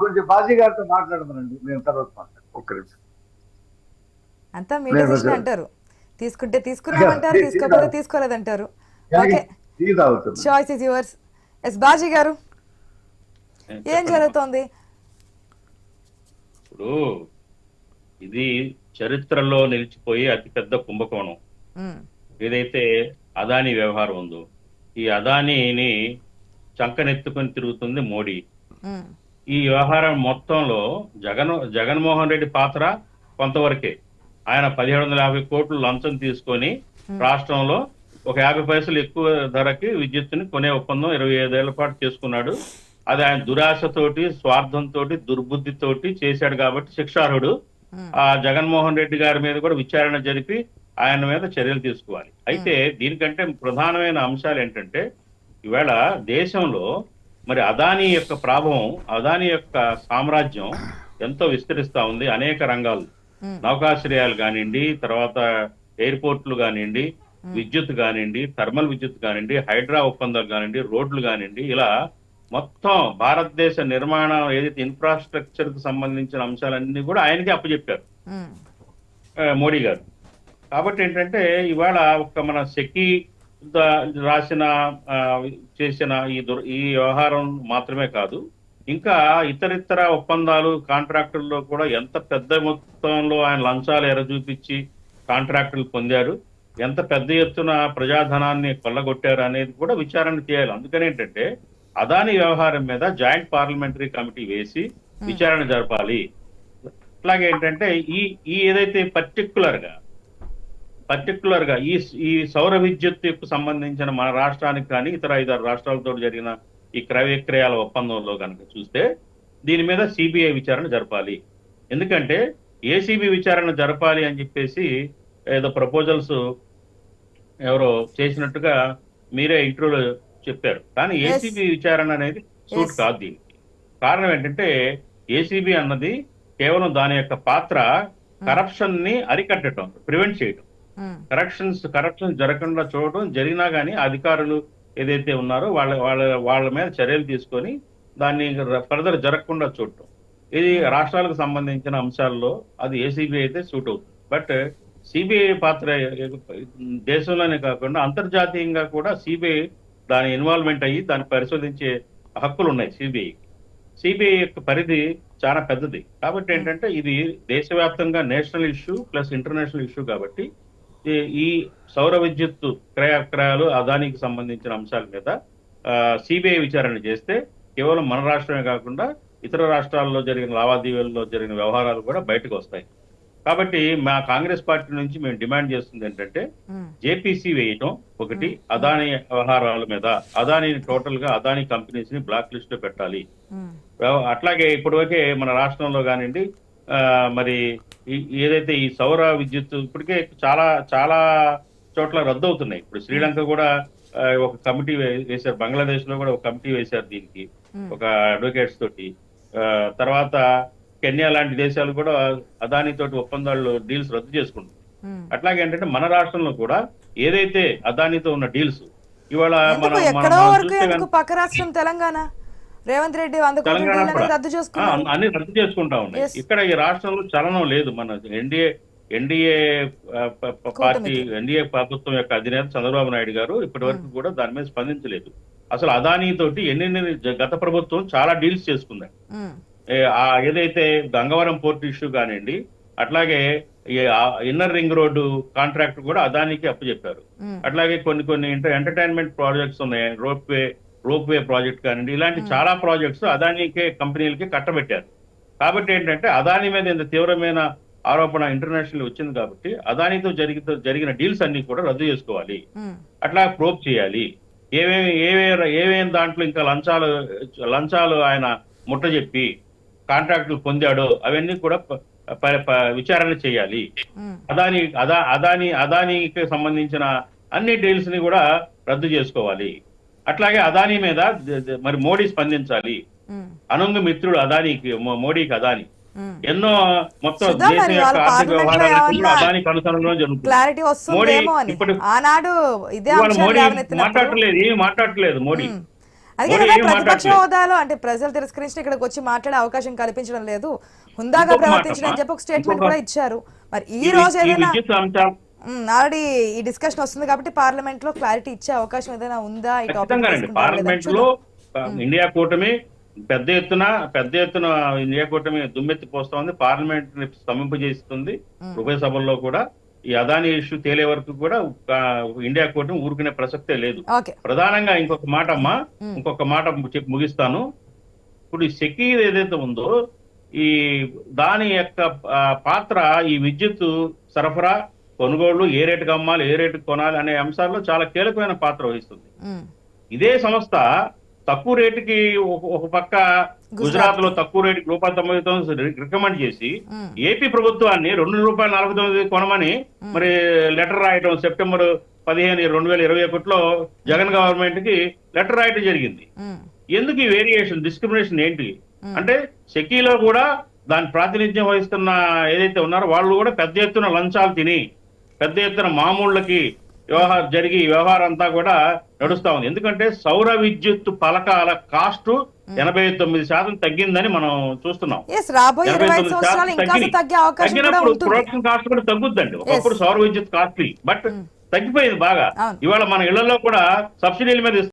కొంచెం బాజీ గారితో మాట్లాడమనండి, నేను తర్వాత మాట్లాడు. ఒక్క నిమిషం. అంతా మీ నేను డిసిషన్ కొంచెం అంటారు. తీసుకుంటే తీసుకున్నామంటారు, తీసుకోకపోతే తీసుకోలేదంటారు. ఓకే, టీ తాగుతున్నా. Choice is yours. Yes Baji గారు, ఏం జరుగుతోంది? ఇప్పుడు ఇది చరిత్రలో నిలిచిపోయి అతిపెద్ద కుంభకోణం ఏదైతే అదానీ వ్యవహారం ఉందో, ఈ అదానీని చంకనెత్తుకొని తిరుగుతుంది మోడీ. ఈ వ్యవహారం మొత్తంలో జగన్మోహన్ రెడ్డి పాత్ర కొంతవరకే. ఆయన 1750 కోట్లు లంచం తీసుకొని రాష్ట్రంలో ఒక 50 పైసలు ఎక్కువ ధరకి విద్యుత్తుని కొనే ఒప్పందం 25 ఏళ్ల పాటు చేసుకున్నాడు. అది ఆయన దురాశతోటి, స్వార్థంతో, దుర్బుద్ధితోటి చేశాడు కాబట్టి శిక్షార్హుడు. ఆ జగన్మోహన్ రెడ్డి గారి మీద కూడా విచారణ జరిపి ఆయన మీద చర్యలు తీసుకోవాలి. అయితే దీనికంటే ప్రధానమైన అంశాలు ఏంటంటే, ఈవేళ దేశంలో మరి అదానీ యొక్క ప్రభావం, అదానీ యొక్క సామ్రాజ్యం ఎంతో విస్తరిస్తా ఉంది అనేక రంగాలు. నౌకాశ్రయాలు కానివ్వండి, తర్వాత ఎయిర్పోర్ట్లు కానివ్వండి, విద్యుత్ కానివ్వండి, థర్మల్ విద్యుత్ కానివ్వండి, హైడ్రా ఒప్పందాలు కానివ్వండి, రోడ్లు కానివ్వండి, ఇలా మొత్తం భారతదేశ నిర్మాణం ఏదైతే ఇన్ఫ్రాస్ట్రక్చర్ కు సంబంధించిన అంశాలన్నీ కూడా ఆయనకే అప్పచెప్పారు మోడీ గారు. కాబట్టి ఏంటంటే ఇవాళ ఒక మన సెకీ రాసిన చేసిన ఈ వ్యవహారం మాత్రమే కాదు, ఇంకా ఇతరితర ఒప్పందాలు కాంట్రాక్టుల్లో కూడా ఎంత పెద్ద మొత్తంలో ఆయన లంచాలు ఎరచూపించి కాంట్రాక్టులు పొందారు, ఎంత పెద్ద ఎత్తున ప్రజాధనాన్ని కొల్లగొట్టారు అనేది కూడా విచారణ చేయాలి. అందుకని ఏంటంటే అదానీ వ్యవహారం మీద జాయింట్ పార్లమెంటరీ కమిటీ వేసి విచారణ జరపాలి. అట్లాగే ఏంటంటే ఈ ఏదైతే పర్టికులర్ గా ఈ సౌర విద్యుత్తుకు సంబంధించిన మన రాష్ట్రానికి కానీ ఇతర 5-6 రాష్ట్రాలతో జరిగిన ఈ క్రయ విక్రయాల ఒప్పందంలో కనుక చూస్తే దీని మీద సిబిఐ విచారణ జరపాలి. ఎందుకంటే ఏసీబీ విచారణ జరపాలి అని చెప్పేసి ఏదో ప్రపోజల్స్ ఎవరో చేసినట్టుగా మీరే ఇంటర్వ్యూలో చెప్పారు. కానీ ఏసీబీ విచారణ అనేది సూట్ కాదు దీనికి. కారణం ఏంటంటే ఏసీబీ అన్నది కేవలం దాని యొక్క పాత్ర కరప్షన్ ని అరికట్టడం, ప్రివెంట్ చేయడం, కరప్షన్ జరగకుండా చూడటం, జరిగినా కానీ అధికారులు ఏదైతే ఉన్నారో వాళ్ళ మీద చర్యలు తీసుకొని దాన్ని ఫర్దర్ జరగకుండా చూడటం. ఇది రాష్ట్రాలకు సంబంధించిన అంశాల్లో అది ఏసీబీ అయితే సూట్ అవుతుంది. బట్ సిబిఐ పాత్ర దేశంలోనే కాకుండా అంతర్జాతీయంగా కూడా సిబిఐ దాని ఇన్వాల్వ్మెంట్ అయ్యి దాన్ని పరిశోధించే హక్కులు ఉన్నాయి సిబిఐ యొక్క పరిధి చాలా పెద్దది. కాబట్టి ఏంటంటే ఇది దేశవ్యాప్తంగా national issue plus international issue. కాబట్టి ఈ సౌర విద్యుత్ క్రయాలు అదానికి సంబంధించిన అంశాల మీద సిబిఐ విచారణ చేస్తే కేవలం మన రాష్ట్రమే కాకుండా ఇతర రాష్ట్రాల్లో జరిగిన లావాదేవీల్లో జరిగిన వ్యవహారాలు కూడా బయటకు వస్తాయి. కాబట్టి మా కాంగ్రెస్ పార్టీ నుంచి మేము డిమాండ్ చేస్తుంది ఏంటంటే జేపీసీ వేయటం ఒకటి, అదానీ వ్యవహారాల మీద అదానీ టోటల్ గా అదానీ కంపెనీస్ ని బ్లాక్ లిస్ట్ లో పెట్టాలి. అట్లాగే ఇప్పటివరకే మన రాష్ట్రంలో కానివ్వండి మరి ఏదైతే ఈ సౌర విద్యుత్ ఇప్పటికే చాలా చాలా చోట్ల రద్దు అవుతున్నాయి. ఇప్పుడు శ్రీలంక కూడా ఒక కమిటీ వేశారు, బంగ్లాదేశ్ లో కూడా ఒక కమిటీ వేశారు దీనికి ఒక అడ్వకేట్స్ తోటి. తర్వాత కెన్యా లాంటి దేశాలు కూడా అదానీ తోటి ఒప్పందాలు డీల్స్ రద్దు చేసుకుంటుంది. అట్లాగే ఏంటంటే మన రాష్ట్రంలో కూడా ఏదైతే అదానీతో ఉన్న డీల్స్ ఇవాళ పక్క రాష్ట్రం తెలంగాణ రేవంత్ రెడ్డి అన్ని రద్దు చేసుకుంటా ఉన్నాయి. ఇక్కడ ఈ రాష్ట్రంలో చలనం లేదు. మన ఎన్డీఏ పార్టీ ఎన్డీఏ ప్రభుత్వం యొక్క అధినేత చంద్రబాబు నాయుడు గారు ఇప్పటి వరకు కూడా దాని మీద స్పందించలేదు. అసలు అదానీ తోటి ఎన్ని గత ప్రభుత్వం చాలా డీల్స్ చేసుకుంది. ఏదైతే గంగవరం పోర్ట్ ఇష్యూ కానివ్వండి, అట్లాగే ఇన్నర్ రింగ్ రోడ్డు కాంట్రాక్ట్ కూడా అదానికి అప్పచెప్పారు. అట్లాగే కొన్ని ఎంటర్టైన్మెంట్ ప్రాజెక్ట్స్ ఉన్నాయి, రోప్ వే ప్రాజెక్ట్ కానివ్వండి, ఇలాంటి చాలా ప్రాజెక్ట్స్ అదానికే కంపెనీలకి కట్టబెట్టారు. కాబట్టి ఏంటంటే అదానీ మీద ఇంత తీవ్రమైన ఆరోపణ ఇంటర్నేషనల్ వచ్చింది కాబట్టి అదానితో జరిగిన డీల్స్ అన్ని కూడా రద్దు చేసుకోవాలి, అట్లా ప్రోబ్ చేయాలి. ఏమేమి దాంట్లో ఇంకా లంచాలు ఆయన ముట్ట చెప్పి కాంట్రాక్టులు పొందాడో అవన్నీ కూడా విచారణ చేయాలి. అదానీకి సంబంధించిన అన్ని డీల్స్ ని కూడా రద్దు చేసుకోవాలి. అట్లాగే అదానీ మీద మరి మోడీ స్పందించాలి. అనుంగ మిత్రుడు అదానీకి, మోడీకి అదానీ ఎన్నో మొత్తం దేశం యొక్క ఆర్థిక వ్యవహారాలు అదానికి అనుసరణలో జరుగుతుంది. మోడీ ఇప్పుడు మాట్లాడట్లేదు, ఏమి మాట్లాడట్లేదు మోడీ. అందుకే మోడీ కదా ఏం ప్రతిపక్ష మాట్లాడలేదు. హోదాలో అంటే ప్రజలు తిరస్కరించి ఇక్కడికి వచ్చి మాట్లాడే అవకాశం కల్పించడం లేదు, హుందాగా ఇంకొక మాట ప్రవర్తించడం అని అమ్మా, చెప్పి ఒక స్టేట్మెంట్ ఇంకొక- కూడా ఇచ్చారు. మరి ఈ ఈ రోజు ఈ ఏదైనా విద్యుత్ అంశాలు ఆల్రెడీ ఈ డిస్కషన్ వస్తుంది కాబట్టి పార్లమెంట్ లో క్లారిటీ ఇచ్చే అవకాశం ఏదైనా ఉందా ఈ టాపిక్ ఖచ్చితంగానండి. పార్లమెంట్ లో ఇండియా కూటమి పెద్ద ఎత్తున ఇండియా కూటమి దుమ్మెత్తి పోస్తా ఉంది, పార్లమెంట్ ని స్తంభింపజేస్తుంది. ఉభయ సభల్లో కూడా ఈ అదాని ఇష్యూ తేలే వరకు కూడా ఇండియా కూటమి ఊరుకునే ప్రసక్తే లేదు. ఓకే. ప్రధానంగా ఇంకొక మాట అమ్మా, ఇంకొక మాట చెప్పి ముగిస్తాను. ఇప్పుడు ఈ సెకీ ఏదైతే ఉందో ఈ దాని యొక్క పాత్ర ఈ విద్యుత్ సరఫరా, కొనుగోళ్లు, ఏ రేటుకి అమ్మాలి, ఏ రేటుకి కొనాలి అనే అంశాల్లో చాలా కీలకమైన పాత్ర వహిస్తుంది. ఇదే సంస్థ తక్కువ రేటుకి ఒక పక్క గుజరాత్ లో తక్కువ రేటుకి ₹1.99 రికమెండ్ చేసి ఏపీ ప్రభుత్వాన్ని ₹2.49 కొనమని మరి లెటర్ రాయటం సెప్టెంబర్ 15, 2021లో జగన్ గవర్నమెంట్ కి లెటర్ రాయటం జరిగింది. ఎందుకు ఈ వేరియేషన్, డిస్క్రిమినేషన్ ఏంటి అంటే సెకీలో కూడా దాని ప్రాతినిధ్యం వహిస్తున్న ఏదైతే ఉన్నారో వాళ్ళు కూడా పెద్ద ఎత్తున లంచాలు తిని పెద్ద ఎత్తున మామూళ్ళకి వ్యవహారం అంతా కూడా నడుస్తా ఉంది. ఎందుకంటే సౌర విద్యుత్ పలకాల కాస్ట్ 89% తగ్గిందని మనం చూస్తున్నాం. రాబోయే 25 సంవత్సరాలు ఇంకా తగ్గే అవకాశం కూడా తగ్గినప్పుడు ఉంటుంది. ప్రొడక్షన్ కాస్ట్ కూడా తగ్గుద్దండి. ఒకప్పుడు సౌర విద్యుత్ కాస్ట్లీ, బట్ తగ్గిపోయింది బాగా. అవును. ఇవాళ మన ఇళ్లలో కూడా సబ్సిడీల మీద